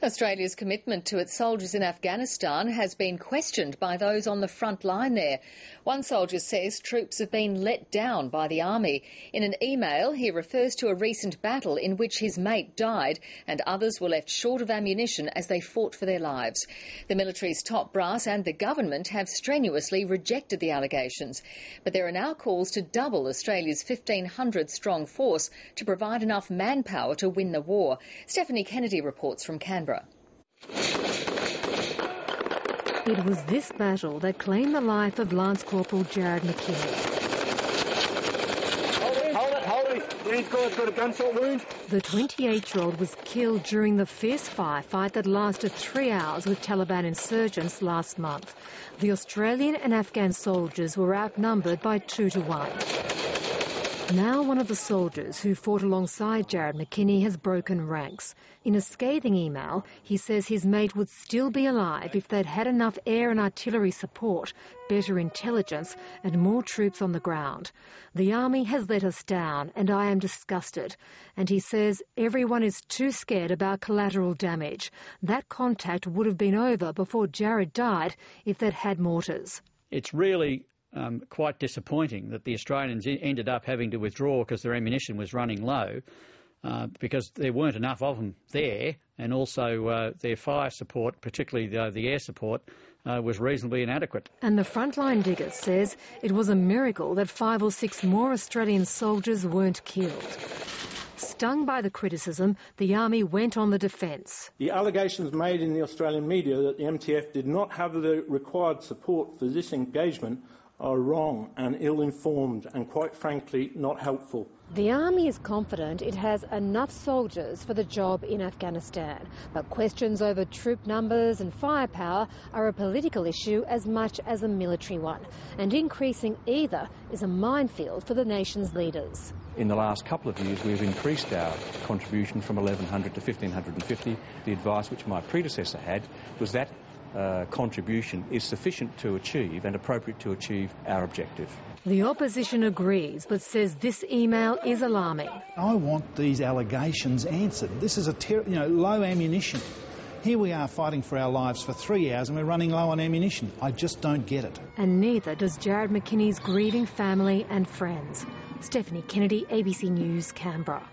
Australia's commitment to its soldiers in Afghanistan has been questioned by those on the front line there. One soldier says troops have been let down by the army. In an email, he refers to a recent battle in which his mate died and others were left short of ammunition as they fought for their lives. The military's top brass and the government have strenuously rejected the allegations. But there are now calls to double Australia's 1,500-strong force to provide enough manpower to win the war. Stephanie Kennedy reports from Canberra. It was this battle that claimed the life of Lance Corporal Jared McKinney. Hold it. These guys got a gunshot wound. The 28-year-old was killed during the fierce firefight that lasted 3 hours with Taliban insurgents last month. The Australian and Afghan soldiers were outnumbered by 2 to 1. Now one of the soldiers who fought alongside Jared McKinney has broken ranks. In a scathing email, he says his mate would still be alive if they'd had enough air and artillery support, better intelligence and more troops on the ground. The army has let us down and I am disgusted. And he says everyone is too scared about collateral damage. That contact would have been over before Jared died if they'd had mortars. It's really quite disappointing that the Australians ended up having to withdraw because their ammunition was running low, because there weren't enough of them there, and also their fire support, particularly the air support, was reasonably inadequate. And the Frontline Diggers says it was a miracle that 5 or 6 more Australian soldiers weren't killed. Stung by the criticism, the army went on the defence. The allegations made in the Australian media that the MTF did not have the required support for this engagement are wrong and ill-informed and, quite frankly, not helpful. The army is confident it has enough soldiers for the job in Afghanistan, but questions over troop numbers and firepower are a political issue as much as a military one, and increasing either is a minefield for the nation's leaders. In the last couple of years, we've increased our contribution from 1,100 to 1,550. The advice which my predecessor had was that contribution is sufficient to achieve and appropriate to achieve our objective. The opposition agrees, but says this email is alarming. I want these allegations answered. This is low ammunition. Here we are fighting for our lives for 3 hours and we're running low on ammunition. I just don't get it. And neither does Jared McKinney's grieving family and friends. Stephanie Kennedy, ABC News, Canberra.